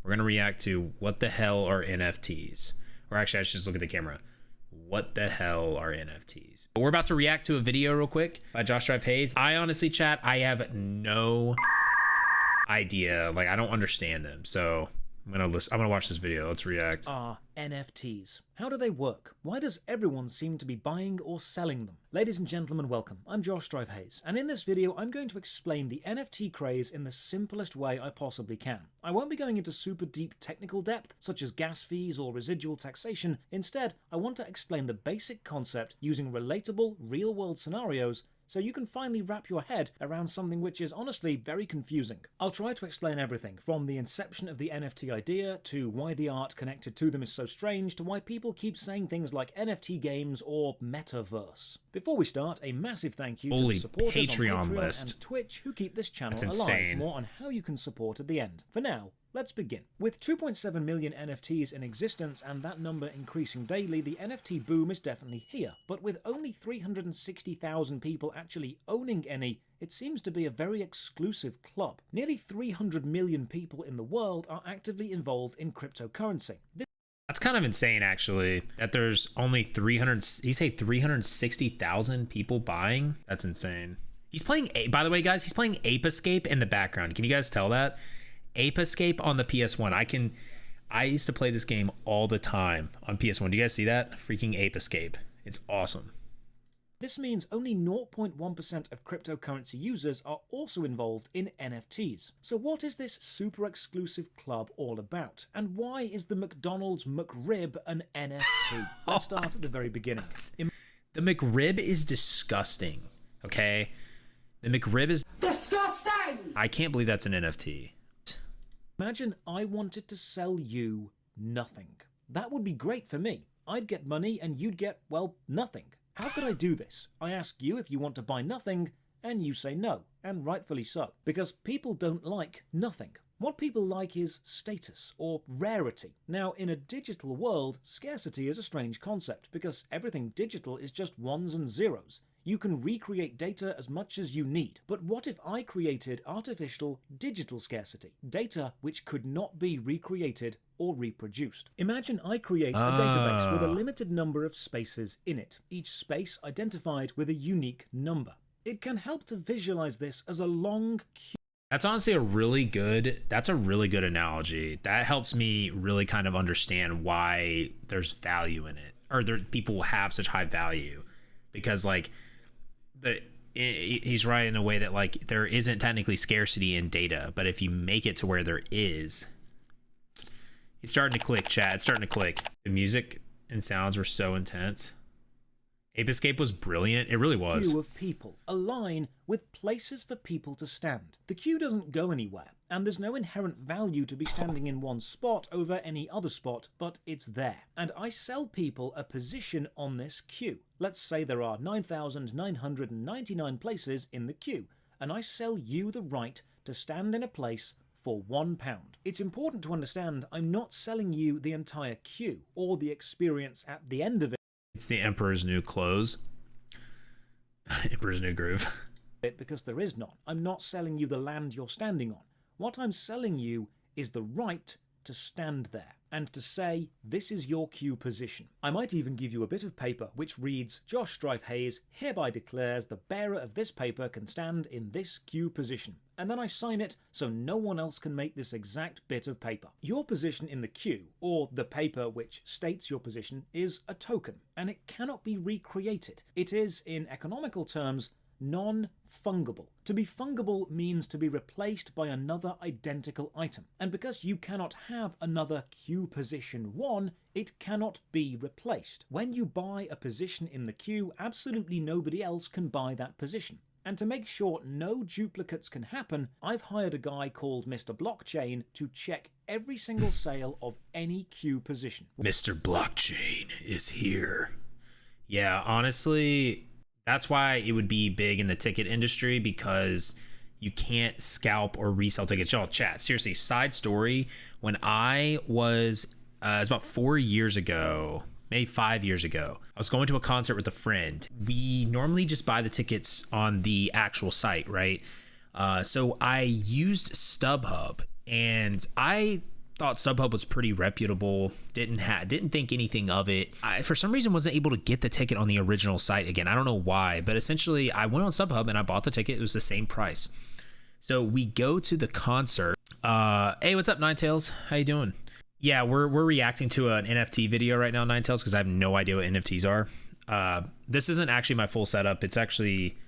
We're going to react to what the hell are NFTs? Or actually, I should just look at the camera. What the hell are NFTs? We're about to react to a video real quick by Josh Strife Hayes. I honestly, chat, I have no idea. Like, I don't understand them. So I'm gonna watch this video. Let's react. Are NFTs? How do they work? Why does everyone seem to be buying or selling them? Ladies and gentlemen, welcome. I'm Josh Strife Hayes, and in this video I'm going to explain the NFT craze in the simplest way I possibly can. I won't be going into super deep technical depth, such as gas fees or residual taxation. Instead, I want to explain the basic concept using relatable, real-world scenarios so you can finally wrap your head around something which is honestly very confusing. I'll try to explain everything, from the inception of the NFT idea, to why the art connected to them is so strange, to why people keep saying things like NFT games or metaverse. Before we start, a massive thank you to the supporters Patreon on Patreon list. and Twitch who keep this channel That's alive. insane. More on how you can support at the end. For now, let's begin. With 2.7 million NFTs in existence and that number increasing daily, the NFT boom is definitely here. But with only 360,000 people actually owning any, it seems to be a very exclusive club. Nearly 300 million people in the world are actively involved in cryptocurrency. That's kind of insane, actually, that there's only 360,000 people buying. That's insane. He's playing, by the way, guys, he's playing Ape Escape in the background. Can you guys tell that? Ape Escape on the PS1. I used to play this game all the time on PS1. Do you guys see that? Freaking Ape Escape. It's awesome. This means only 0.1% of cryptocurrency users are also involved in NFTs. So what is this super exclusive club all about? And why is the McDonald's McRib an NFT? Let's start at the very beginning. The McRib is disgusting, okay? The McRib is disgusting! I can't believe that's an NFT. Imagine I wanted to sell you nothing. That would be great for me. I'd get money and you'd get, well, nothing. How could I do this? I ask you if you want to buy nothing, and you say no, and rightfully so. Because people don't like nothing. What people like is status or rarity. Now, in a digital world, scarcity is a strange concept because everything digital is just ones and zeros. You can recreate data as much as you need. But what if I created artificial digital scarcity? Data which could not be recreated or reproduced. Imagine I create a database with a limited number of spaces in it, each space identified with a unique number. It can help to visualize this as a long queue. That's honestly a really good analogy. That helps me really kind of understand why there's value in it, or people have such high value, because like he's right in a way that like there isn't technically scarcity in data, but if you make it to where there is, it's starting to click, chat. It's starting to click. The music and sounds were so intense. Ape Escape was brilliant. It really was. Queue of people, a line with places for people to stand. The queue doesn't go anywhere, and there's no inherent value to be standing in one spot over any other spot, but it's there. And I sell people a position on this queue. Let's say there are 9,999 places in the queue, and I sell you the right to stand in a place for £1. It's important to understand I'm not selling you the entire queue or the experience at the end of it. It's the Emperor's New Clothes. Emperor's New Groove. Because there is none. I'm not selling you the land you're standing on. What I'm selling you is the right to stand there and to say, this is your queue position. I might even give you a bit of paper which reads, Josh Strife Hayes hereby declares the bearer of this paper can stand in this queue position. And then I sign it so no one else can make this exact bit of paper. Your position in the queue, or the paper which states your position, is a token, and it cannot be recreated. It is, in economical terms, non-fungible. To be fungible means to be replaced by another identical item, and because you cannot have another queue position 1, it cannot be replaced. When you buy a position in the queue, absolutely nobody else can buy that position. And to make sure no duplicates can happen, I've hired a guy called Mr. Blockchain to check every single sale of any queue position. Mr. Blockchain is here. Yeah, honestly, that's why it would be big in the ticket industry, because you can't scalp or resell tickets. Y'all, chat, seriously, side story. When I was, it was about 4 years ago, maybe 5 years ago, I was going to a concert with a friend. We normally just buy the tickets on the actual site, right? So I used StubHub, and I thought StubHub was pretty reputable. Didn't think anything of it. I, for some reason, wasn't able to get the ticket on the original site again. I don't know why, but essentially, I went on StubHub and I bought the ticket. It was the same price. So we go to the concert. Hey, what's up, Ninetails? How you doing? Yeah, we're reacting to an NFT video right now, Ninetails, because I have no idea what NFTs are. This isn't actually my full setup. It's actually,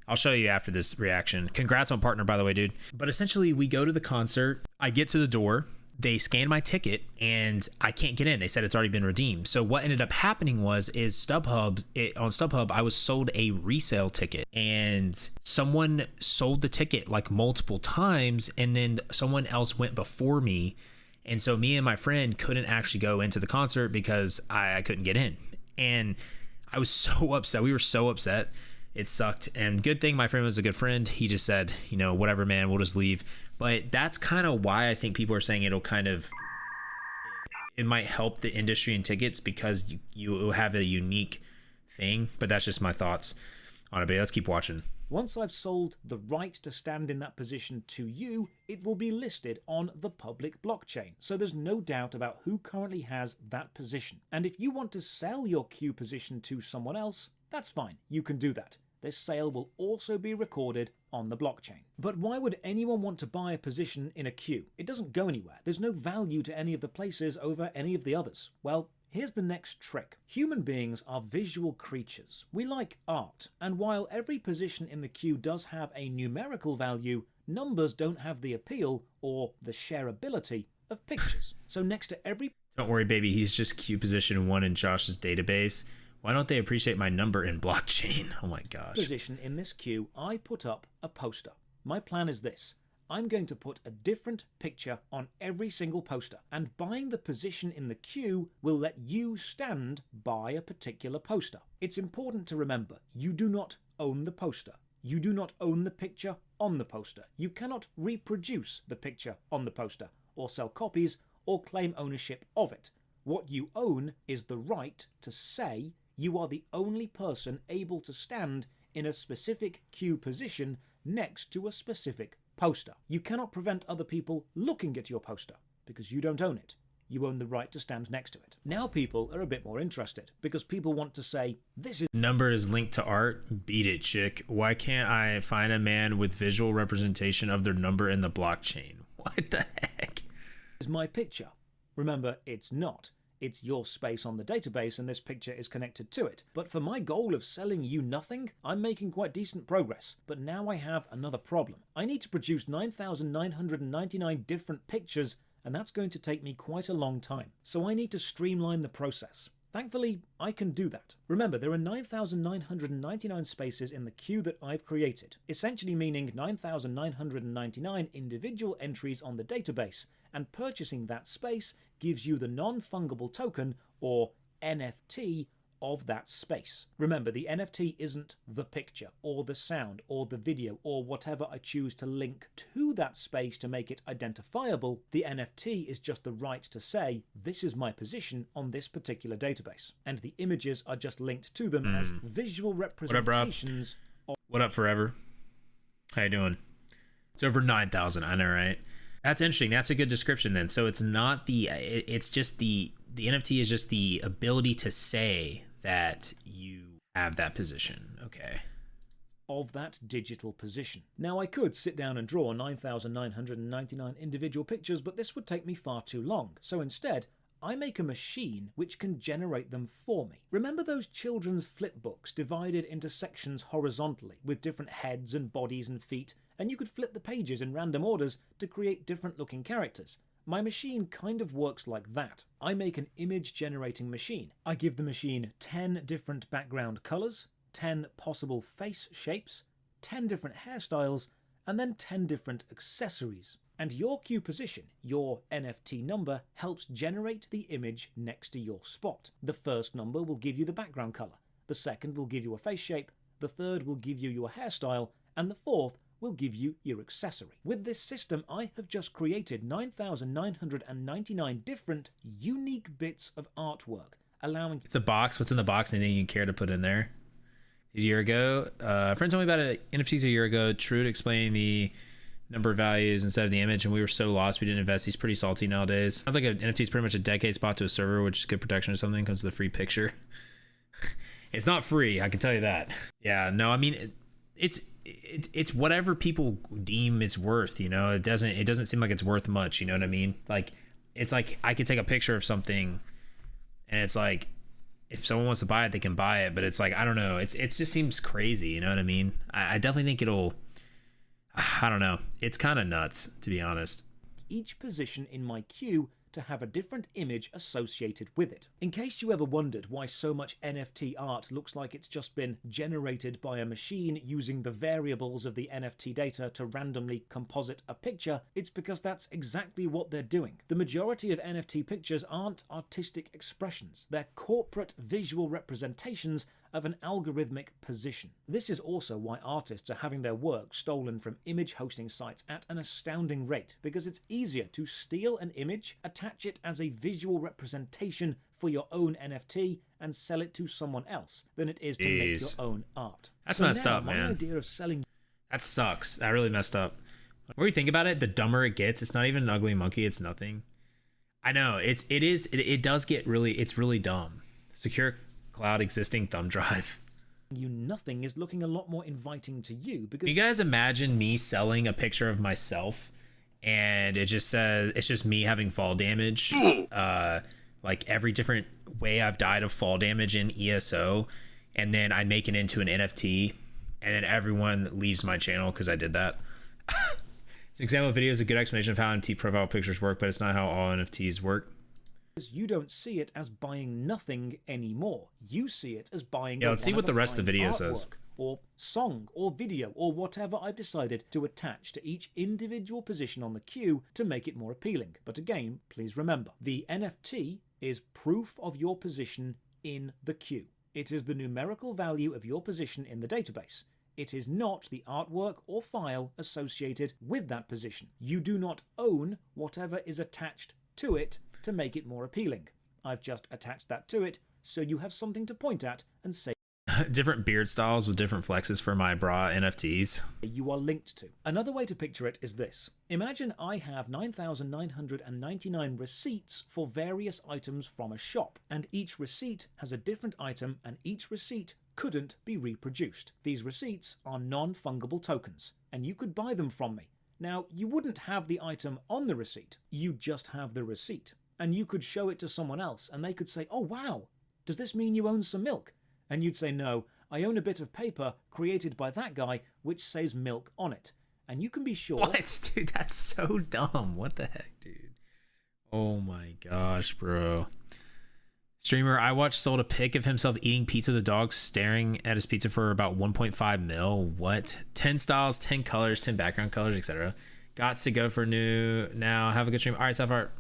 I'll show you after this reaction. Congrats on partner, by the way, dude. But essentially, we go to the concert. I get to the door. They scan my ticket and I can't get in. They said it's already been redeemed. So what ended up happening on StubHub, I was sold a resale ticket, and someone sold the ticket like multiple times, and then someone else went before me. And so me and my friend couldn't actually go into the concert because I couldn't get in. And I was so upset. We were so upset. It sucked. And good thing my friend was a good friend. He just said, you know, whatever, man, we'll just leave. But that's kind of why I think people are saying it might help the industry in tickets, because you have a unique thing. But that's just my thoughts on it. But let's keep watching. Once I've sold the right to stand in that position to you, it will be listed on the public blockchain. So there's no doubt about who currently has that position. And if you want to sell your queue position to someone else, that's fine. You can do that. This sale will also be recorded on the blockchain. But why would anyone want to buy a position in a queue? It doesn't go anywhere. There's no value to any of the places over any of the others. Well, here's the next trick. Human beings are visual creatures. We like art. And while every position in the queue does have a numerical value, numbers don't have the appeal or the shareability of pictures. So next to every... Don't worry, baby. He's just queue position 1 in Josh's database. Why don't they appreciate my number in blockchain? Oh my gosh. Position in this queue, I put up a poster. My plan is this. I'm going to put a different picture on every single poster, and buying the position in the queue will let you stand by a particular poster. It's important to remember, you do not own the poster. You do not own the picture on the poster. You cannot reproduce the picture on the poster, or sell copies, or claim ownership of it. What you own is the right to say you are the only person able to stand in a specific queue position next to a specific poster. You cannot prevent other people looking at your poster because you don't own it. You own the right to stand next to it. Now people are a bit more interested because people want to say, this is... Number is linked to art? Beat it, chick. Why can't I find a man with visual representation of their number in the blockchain? What the heck? Is my picture. Remember, it's not. It's your space on the database and this picture is connected to it. But for my goal of selling you nothing, I'm making quite decent progress. But now I have another problem. I need to produce 9,999 different pictures, and that's going to take me quite a long time. So I need to streamline the process. Thankfully, I can do that. Remember, there are 9,999 spaces in the queue that I've created, essentially meaning 9,999 individual entries on the database, and purchasing that space gives you the non-fungible token, or NFT, of that space. Remember, the NFT isn't the picture, or the sound, or the video, or whatever I choose to link to that space to make it identifiable. The NFT is just the right to say, this is my position on this particular database. And the images are just linked to them as visual representations. What up, Forever? How you doing? It's over 9,000, I know, right? That's interesting. That's a good description then. So it's not it's just the NFT is just the ability to say that you have that position. Okay. Of that digital position. Now I could sit down and draw 9,999 individual pictures, but this would take me far too long. So instead, I make a machine which can generate them for me. Remember those children's flip books divided into sections horizontally with different heads and bodies and feet, and you could flip the pages in random orders to create different looking characters? My machine kind of works like that. I make an image generating machine. I give the machine 10 different background colors, 10 possible face shapes, 10 different hairstyles, and then 10 different accessories. And your queue position, your NFT number, helps generate the image next to your spot. The first number will give you the background color, the second will give you a face shape, the third will give you your hairstyle, and the fourth will give you your accessory. With this system, I have just created 9,999 different unique bits of artwork, allowing... It's a box. What's in the box? Anything you care to put in there? A year ago, a friend told me about NFTs a year ago. True to explain the number of values instead of the image, and we were so lost we didn't invest. He's pretty salty nowadays. Sounds like an NFT is pretty much a decade spot to a server, which is good protection or something. Comes with a free picture. It's not free, I can tell you that. Yeah, no, I mean it's whatever people deem it's worth, you know. It doesn't seem like it's worth much, you know what I mean? Like, it's like I could take a picture of something and it's like if someone wants to buy it, they can buy it, but it's like, I don't know, it just seems crazy, you know what I mean? I definitely think it'll, I don't know, it's kind of nuts, to be honest. Each position in my queue to have a different image associated with it. In case you ever wondered why so much NFT art looks like it's just been generated by a machine using the variables of the NFT data to randomly composite a picture, it's because that's exactly what they're doing. The majority of NFT pictures aren't artistic expressions, they're corporate visual representations of an algorithmic position. This is also why artists are having their work stolen from image hosting sites at an astounding rate, because it's easier to steal an image, attach it as a visual representation for your own NFT, and sell it to someone else than it is to make your own art. That's messed up, man. My idea of selling... That sucks. That really messed up. When you think about it, the dumber it gets, it's not even an ugly monkey, it's nothing. I know, it does get really, it's really dumb. Secure cloud existing thumb drive. Nothing is looking a lot more inviting to you because... You guys imagine me selling a picture of myself and it just says it's just me having fall damage, like every different way I've died of fall damage in ESO, and then I make it into an NFT and then everyone leaves my channel because I did that. It's an example of video is a good explanation of how NFT profile pictures work, but it's not how all NFTs work. You don't see it as buying nothing anymore. You see it as buying... Yeah, let's see what the rest of the video says. Or song, or video, or whatever I've decided to attach to each individual position on the queue to make it more appealing. But again, please remember, the NFT is proof of your position in the queue. It is the numerical value of your position in the database. It is not the artwork or file associated with that position. You do not own whatever is attached to it to make it more appealing. I've just attached that to it so you have something to point at and say different beard styles with different flexes for my bra NFTs you are linked to. Another way to picture it is this. Imagine I have 9,999 receipts for various items from a shop, and each receipt has a different item and each receipt couldn't be reproduced. These receipts are non-fungible tokens and you could buy them from me. Now, you wouldn't have the item on the receipt, you just have the receipt. And you could show it to someone else and they could say, oh wow, does this mean you own some milk? And you'd say, no, I own a bit of paper created by that guy which says milk on it. And you can be sure... What? Dude, that's so dumb. What the heck, dude? Oh my gosh, bro. Streamer I watched sold a pic of himself eating pizza with a dog staring at his pizza for about 1.5 mil. What? 10 styles, 10 colors, 10 background colors, etc. Got to go for new now. Have a good stream. All right, Self-Art.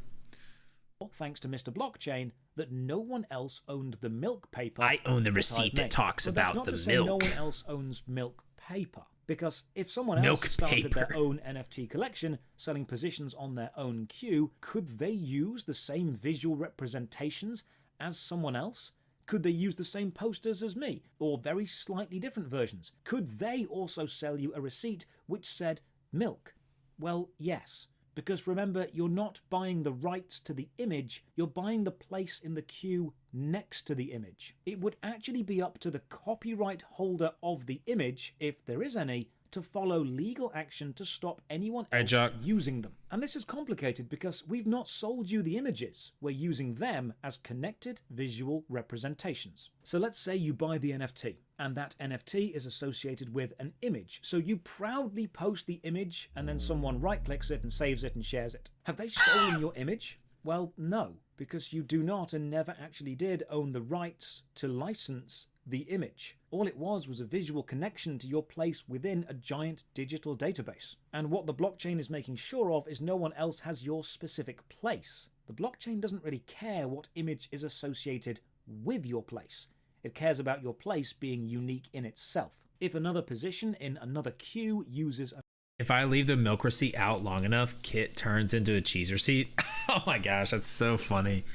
Thanks to Mr. Blockchain, that no one else owned the milk paper. I own the receipt that talks about the milk. No one else owns milk paper. Because if someone else started their own NFT collection, selling positions on their own queue, could they use the same visual representations as someone else? Could they use the same posters as me, or very slightly different versions? Could they also sell you a receipt which said milk? Well, yes. Because remember, you're not buying the rights to the image, you're buying the place in the queue next to the image. It would actually be up to the copyright holder of the image, if there is any, to follow legal action to stop anyone else using them. And this is complicated because we've not sold you the images, we're using them as connected visual representations. So let's say you buy the NFT, and that NFT is associated with an image, so you proudly post the image and then someone right-clicks it and saves it and shares it. Have they stolen your image? Well, no, because you do not and never actually did own the rights to license the image. All it was a visual connection to your place within a giant digital database. And what the blockchain is making sure of is no one else has your specific place. The blockchain doesn't really care what image is associated with your place. It cares about your place being unique in itself. If another position in another queue uses if I leave the milk receipt out long enough, Kit turns into a cheese receipt. Oh my gosh, that's so funny.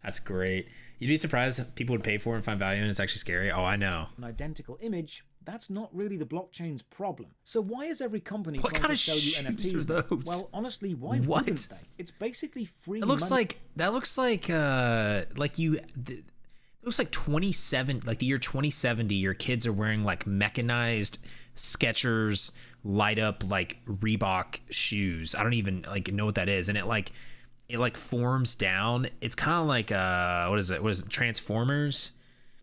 That's great. You'd be surprised people would pay for it and find value, and it's actually scary. Oh, I know. An identical image, that's not really the blockchain's problem. So why is every company What trying kind to of sell you shoes NFTs? are those? Well, honestly, why What? wouldn't they? It's basically free It looks money. it looks like 27, like the year 2070, your kids are wearing like mechanized Skechers light up like Reebok shoes. I don't even like know what that is. And it forms down. It's kind of like what is it? Transformers?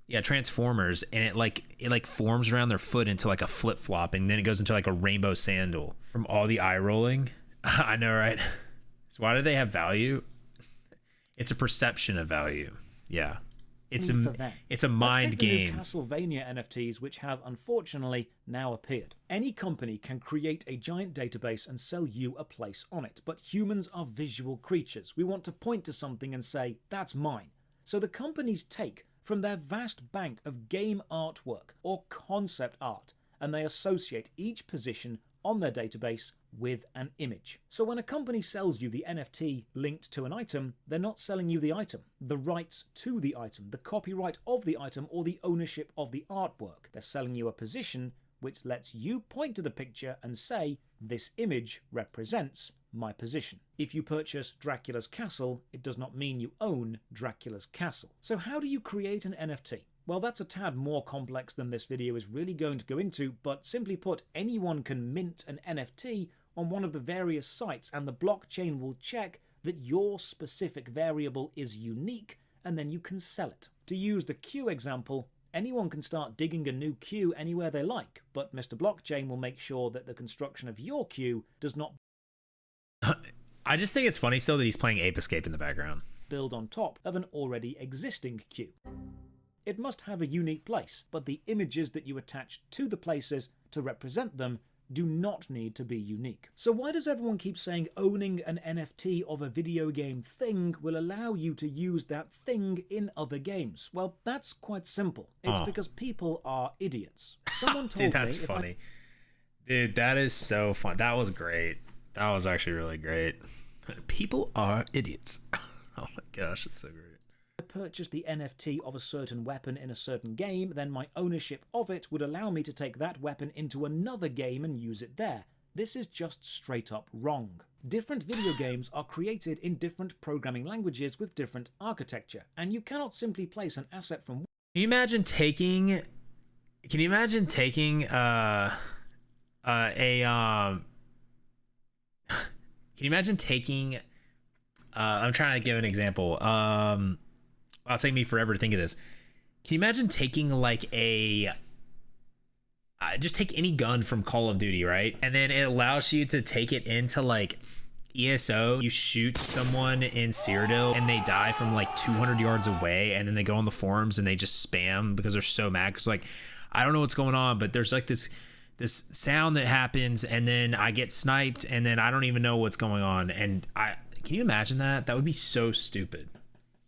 Yeah, Transformers. And it forms around their foot into like a flip-flop, and then it goes into like a rainbow sandal from all the eye rolling. I know, right? So why do they have value? It's a perception of value. Yeah. It's a mind Let's take game. The new Castlevania NFTs, which have unfortunately now appeared. Any company can create a giant database and sell you a place on it, but humans are visual creatures. We want to point to something and say, that's mine. So the companies take from their vast bank of game artwork or concept art, and they associate each position on their database with an image. So when a company sells you the NFT linked to an item, they're not selling you the item, the rights to the item, the copyright of the item, or the ownership of the artwork. They're selling you a position which lets you point to the picture and say, this image represents my position. If you purchase Dracula's castle, it does not mean you own Dracula's castle. So how do you create an NFT? Well, that's a tad more complex than this video is really going to go into, but simply put, anyone can mint an NFT on one of the various sites, and the blockchain will check that your specific variable is unique, and then you can sell it. To use the queue example, anyone can start digging a new queue anywhere they like, but Mr. Blockchain will make sure that the construction of your queue does not I just think it's funny still that he's playing Ape Escape in the background. build on top of an already existing queue. It must have a unique place, but the images that you attach to the places to represent them do not need to be unique. So why does everyone keep saying owning an NFT of a video game thing will allow you to use that thing in other games? Well, that's quite simple. It's because people are idiots. Someone told Dude, that's me funny. Dude, that is so fun. That was great. That was actually really great. People are idiots. Oh my gosh, it's so great. Purchase the NFT of a certain weapon in a certain game, then my ownership of it would allow me to take that weapon into another game and use it there. This is just straight up wrong. Different video games are created in different programming languages with different architecture, and you cannot simply place an asset from... Can you imagine taking I'm trying to give an example. It'll take me forever to think of this. Can you imagine taking like just take any gun from Call of Duty, right? And then it allows you to take it into like ESO. You shoot someone in Cyrodiil and they die from like 200 yards away, and then they go on the forums and they just spam because they're so mad because like, I don't know what's going on, but there's like this sound that happens, and then I get sniped, and then I don't even know what's going on. And can you imagine that? That would be so stupid.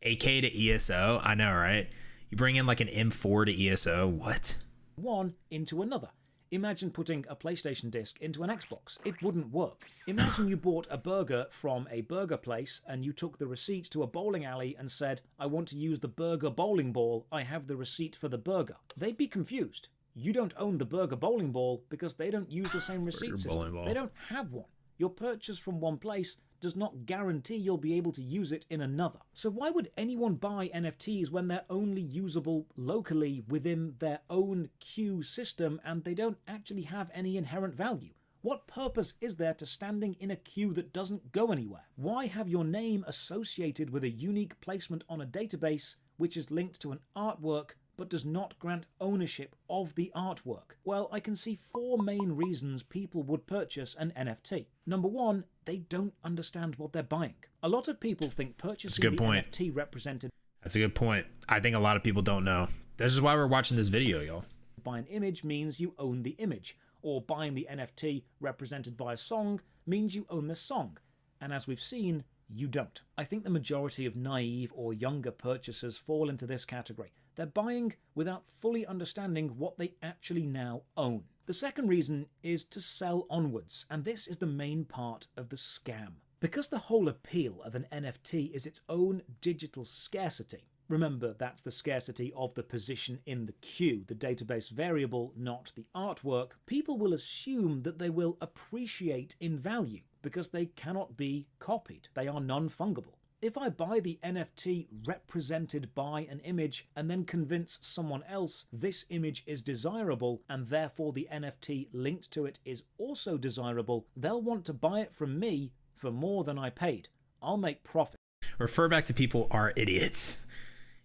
AK to ESO, I know, right? You bring in like an M4 to ESO, what? One into another. Imagine putting a PlayStation disc into an Xbox. It wouldn't work. Imagine you bought a burger from a burger place and you took the receipt to a bowling alley and said, I want to use the burger bowling ball. I have the receipt for the burger. They'd be confused. You don't own the burger bowling ball because they don't use the same receipt system. They don't have one. Your purchase from one place does not guarantee you'll be able to use it in another. So why would anyone buy NFTs when they're only usable locally within their own queue system and they don't actually have any inherent value? What purpose is there to standing in a queue that doesn't go anywhere? Why have your name associated with a unique placement on a database which is linked to an artwork but does not grant ownership of the artwork? Well, I can see four main reasons people would purchase an NFT. Number one, they don't understand what they're buying. A lot of people think purchasing the NFT represented... That's a good point. I think a lot of people don't know. This is why we're watching this video, y'all. Buy an image means you own the image, or buying the NFT represented by a song means you own the song. And as we've seen, you don't. I think the majority of naive or younger purchasers fall into this category. They're buying without fully understanding what they actually now own. The second reason is to sell onwards, and this is the main part of the scam. Because the whole appeal of an NFT is its own digital scarcity, Remember, that's the scarcity of the position in the queue, the database variable, not the artwork. People will assume that they will appreciate in value because they cannot be copied. They are non-fungible. If I buy the NFT represented by an image and then convince someone else this image is desirable and therefore the NFT linked to it is also desirable, they'll want to buy it from me for more than I paid. I'll make profit. Refer back to people are idiots.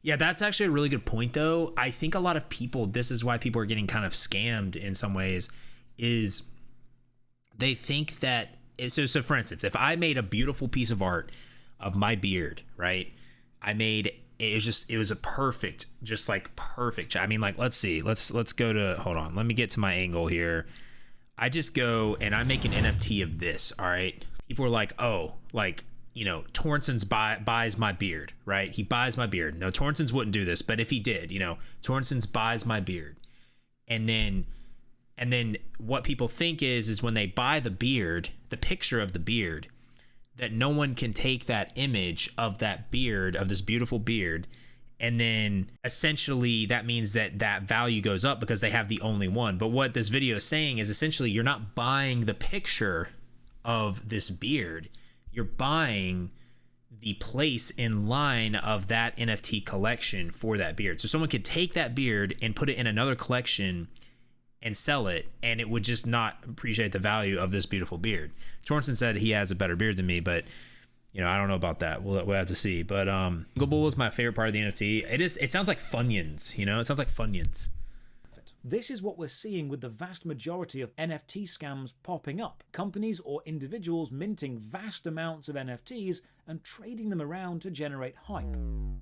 Yeah, that's actually a really good point, though. I think a lot of people, this is why people are getting kind of scammed in some ways, is they think that, so for instance, if I made a beautiful piece of art of my beard, right? It was a perfect, just like perfect. I mean, like, let's see, let's go to, hold on, let me get to my angle here. I just go and I make an NFT of this, all right? People are like, oh, like, you know, Torrenson's buys my beard, right? He buys my beard. No, Torrenson's wouldn't do this, but if he did, you know, Torrenson's buys my beard. And then what people think is when they buy the beard, the picture of the beard, that no one can take that image of that beard, of this beautiful beard, and then essentially that means that that value goes up because they have the only one. But what this video is saying is essentially you're not buying the picture of this beard, you're buying the place in line of that NFT collection for that beard. So someone could take that beard and put it in another collection and sell it, and it would just not appreciate the value of this beautiful beard. Torrenson said he has a better beard than me, but you know, I don't know about that. We'll have to see. But Bull is my favorite part of the NFT. It sounds like Funyuns, you know? It sounds like Funyuns. This is what we're seeing with the vast majority of NFT scams popping up. Companies or individuals minting vast amounts of NFTs and trading them around to generate hype.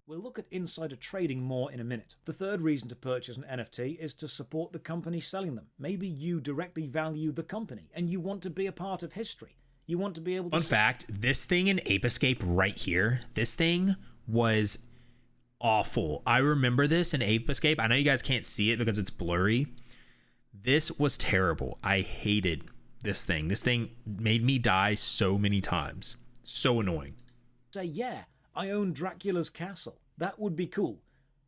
We'll look at insider trading more in a minute. The third reason to purchase an NFT is to support the company selling them. Maybe you directly value the company and you want to be a part of history. You want to be able to... Fun fact, this thing in Ape Escape right here, this thing was awful. I remember this in Ape Escape. I know you guys can't see it because it's blurry. This was terrible. I hated this thing. This thing made me die so many times. So annoying. Say, yeah, I own Dracula's castle. That would be cool.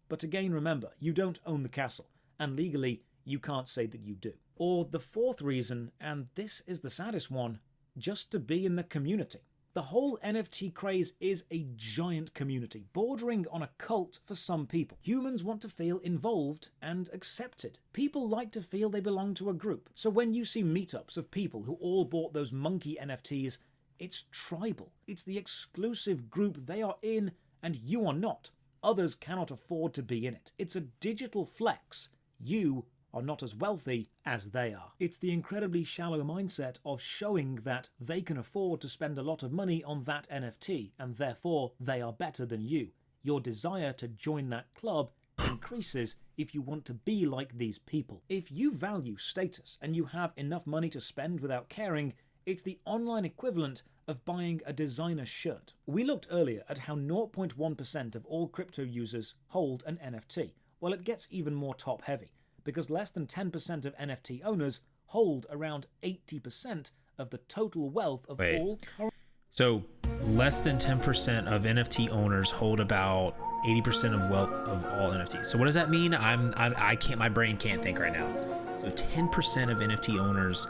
But again, remember, you don't own the castle, and legally, you can't say that you do. Or the fourth reason, and this is the saddest one, just to be in the community. The whole NFT craze is a giant community, bordering on a cult for some people. Humans want to feel involved and accepted. People like to feel they belong to a group. So when you see meetups of people who all bought those monkey NFTs, it's tribal. It's the exclusive group they are in and you are not. Others cannot afford to be in it. It's a digital flex. You are not as wealthy as they are. It's the incredibly shallow mindset of showing that they can afford to spend a lot of money on that NFT and therefore they are better than you. Your desire to join that club increases if you want to be like these people. If you value status and you have enough money to spend without caring, it's the online equivalent of buying a designer shirt. We looked earlier at how 0.1% of all crypto users hold an NFT. Well, it gets even more top heavy, because less than 10% of NFT owners hold around 80% of the total wealth of all current... So less than 10% of NFT owners hold about 80% of wealth of all NFTs. So what does that mean? I can't, my brain can't think right now. So 10% of NFT owners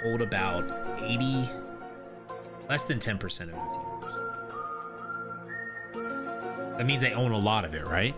hold about less than 10% of NFT owners. That means they own a lot of it, right?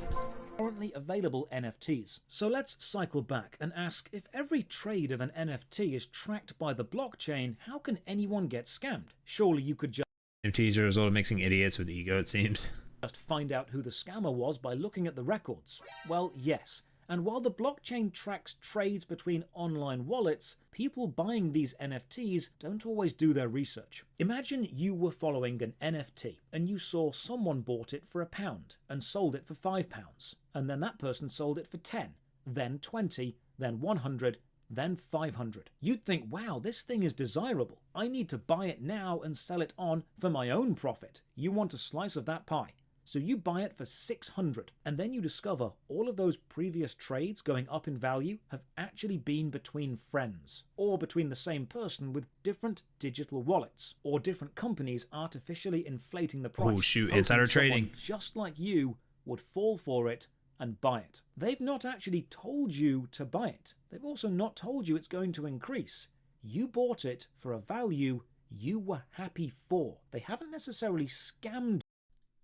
Currently available NFTs. So let's cycle back and ask, if every trade of an NFT is tracked by the blockchain, how can anyone get scammed? Surely you could just... NFTs are a result of mixing idiots with ego, it seems. Just find out who the scammer was by looking at the records. Well, yes. And while the blockchain tracks trades between online wallets, people buying these NFTs don't always do their research. Imagine you were following an NFT and you saw someone bought it for £1 and sold it for £5, and then that person sold it for 10, then 20, then 100, then 500. You'd think, wow, this thing is desirable. I need to buy it now and sell it on for my own profit. You want a slice of that pie. So you buy it for 600, and then you discover all of those previous trades going up in value have actually been between friends, or between the same person with different digital wallets, or different companies artificially inflating the price. Oh shoot, insider trading. Just like you would fall for it and buy it. They've not actually told you to buy it. They've also not told you it's going to increase. You bought it for a value you were happy for. They haven't necessarily scammed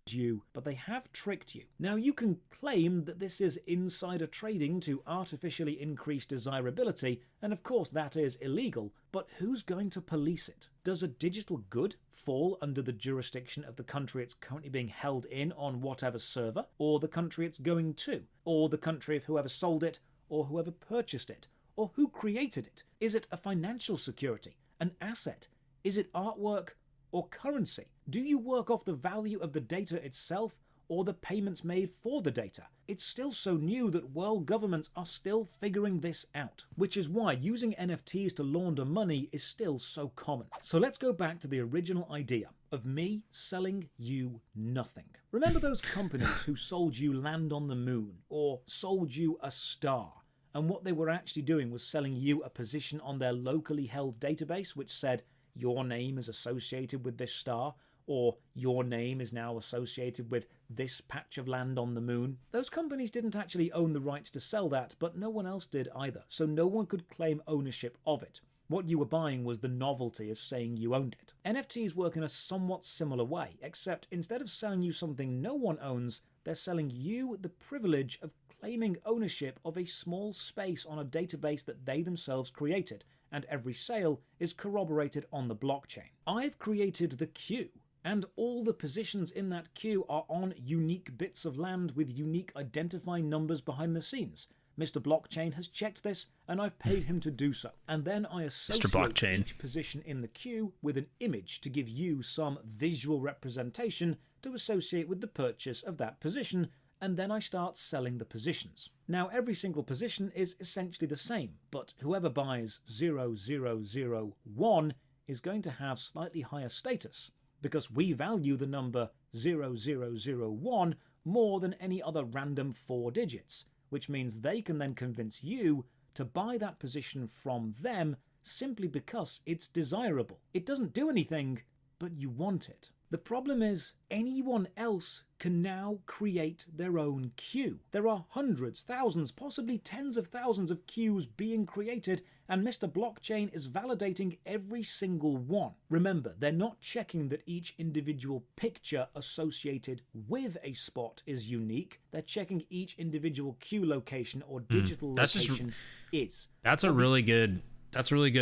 you, but they have tricked you. Now, you can claim that this is insider trading to artificially increase desirability, and of course that is illegal, but who's going to police it? Does a digital good fall under the jurisdiction of the country it's currently being held in on whatever server, or the country it's going to, or the country of whoever sold it, or whoever purchased it, or who created it? Is it a financial security, an asset? Is it artwork or currency? Do you work off the value of the data itself or the payments made for the data? It's still so new that world governments are still figuring this out, which is why using NFTs to launder money is still so common. So let's go back to the original idea of me selling you nothing. Remember those companies who sold you land on the moon or sold you a star? And what they were actually doing was selling you a position on their locally held database which said, your name is associated with this star, or your name is now associated with this patch of land on the moon. Those companies didn't actually own the rights to sell that, but no one else did either, so no one could claim ownership of it. What you were buying was the novelty of saying you owned it. NFTs work in a somewhat similar way, except instead of selling you something no one owns, they're selling you the privilege of claiming ownership of a small space on a database that they themselves created, and every sale is corroborated on the blockchain. I've created the queue, and all the positions in that queue are on unique bits of land with unique identifying numbers behind the scenes. Mr. Blockchain has checked this, and I've paid him to do so. And then I associate each position in the queue with an image to give you some visual representation to associate with the purchase of that position, and then I start selling the positions. Now, every single position is essentially the same, but whoever buys 0001 is going to have slightly higher status, because we value the number 0001 more than any other random 4 digits, which means they can then convince you to buy that position from them simply because it's desirable. It doesn't do anything, but you want it. The problem is, anyone else can now create their own queue. There are hundreds, thousands, possibly tens of thousands of queues being created, and Mr. Blockchain is validating every single one. Remember, they're not checking that each individual picture associated with a spot is unique. They're checking each individual queue location or digital location is. That's a really good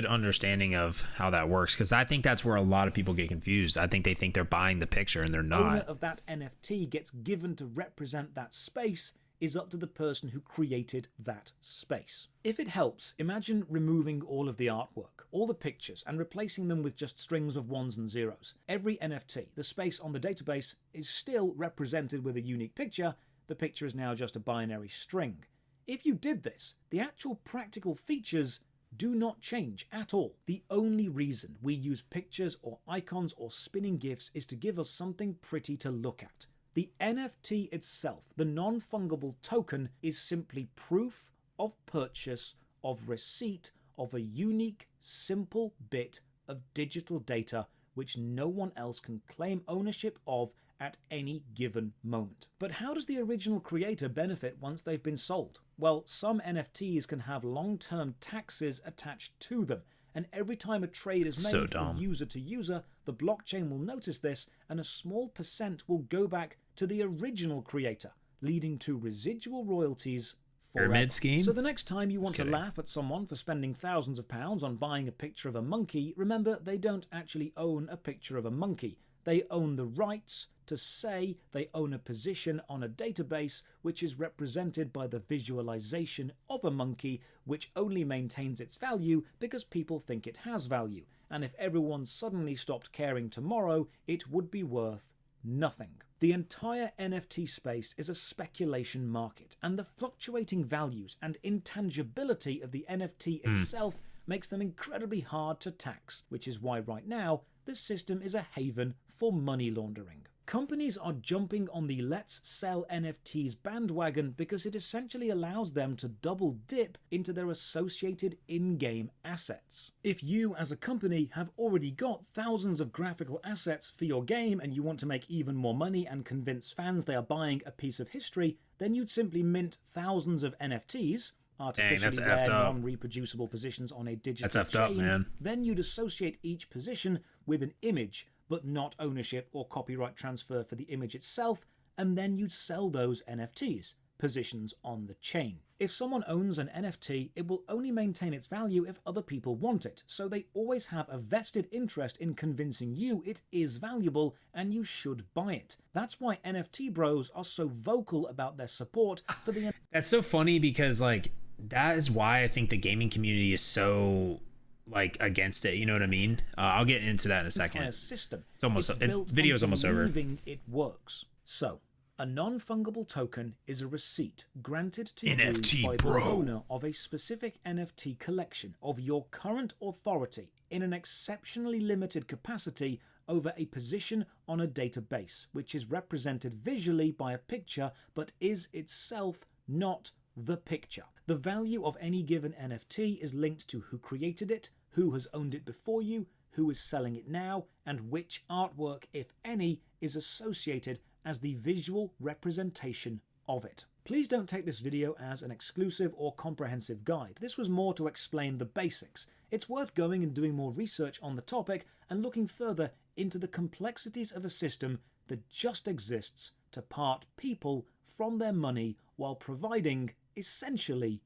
understanding of how that works, because I think that's where a lot of people get confused. I think they think they're buying the picture and they're not. The owner of that NFT gets given to represent that space is up to the person who created that space. If it helps, imagine removing all of the artwork, all the pictures, and replacing them with just strings of ones and zeros. Every NFT, the space on the database, is still represented with a unique picture. The picture is now just a binary string. If you did this, the actual practical features do not change at all. The only reason we use pictures or icons or spinning GIFs is to give us something pretty to look at. The NFT itself, the non-fungible token, is simply proof of purchase, of receipt, of a unique, simple bit of digital data which no one else can claim ownership of at any given moment. But how does the original creator benefit once they've been sold? Well, some NFTs can have long-term taxes attached to them, and every time a trade is made from user to user, the blockchain will notice this, and a small percent will go back to the original creator, leading to residual royalties forever. Pyramid scheme? So the next time you want to laugh at someone for spending thousands of pounds on buying a picture of a monkey, remember they don't actually own a picture of a monkey. They own the rights to say they own a position on a database which is represented by the visualization of a monkey, which only maintains its value because people think it has value. And if everyone suddenly stopped caring tomorrow, it would be worth nothing. The entire NFT space is a speculation market, and the fluctuating values and intangibility of the NFT itself makes them incredibly hard to tax, which is why right now this system is a haven for money laundering. Companies are jumping on the let's sell NFTs bandwagon because it essentially allows them to double dip into their associated in-game assets. If you as a company have already got thousands of graphical assets for your game and you want to make even more money and convince fans they are buying a piece of history, then you'd simply mint thousands of NFTs, artificially rare, non-reproducible positions on a digital chain. Man. Then you'd associate each position with an image, but not ownership or copyright transfer for the image itself, and then you'd sell those NFTs, positions on the chain. If someone owns an NFT, it will only maintain its value if other people want it, so they always have a vested interest in convincing you it is valuable and you should buy it. That's why NFT bros are so vocal about their support for the... That's so funny because, like, that is why I think the gaming community is so... like against it, you know what I mean? I'll get into that in a second. System. It's almost video's almost over. It works. So, a non-fungible token is a receipt granted to NFT, you by the owner of a specific NFT collection of your current authority in an exceptionally limited capacity over a position on a database, which is represented visually by a picture but is itself not the picture. The value of any given NFT is linked to who created it, who has owned it before you, who is selling it now, and which artwork, if any, is associated as the visual representation of it. Please don't take this video as an exclusive or comprehensive guide. This was more to explain the basics. It's worth going and doing more research on the topic and looking further into the complexities of a system that just exists to part people from their money while providing essentially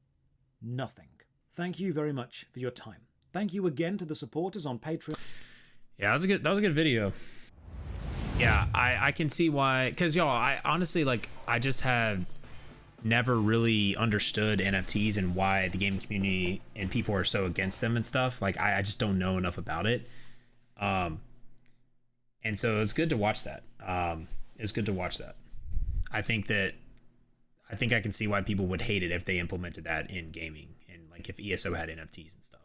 nothing. Thank you very much for your time. Thank you again to the supporters on Patreon. Yeah, that was a good video. Yeah, I can see why, because y'all, I honestly, like, I just have never really understood NFTs and why the gaming community and people are so against them and stuff. Like, I just don't know enough about it. And so it's good to watch that. It's good to watch that. I think I can see why people would hate it if they implemented that in gaming and like if ESO had NFTs and stuff.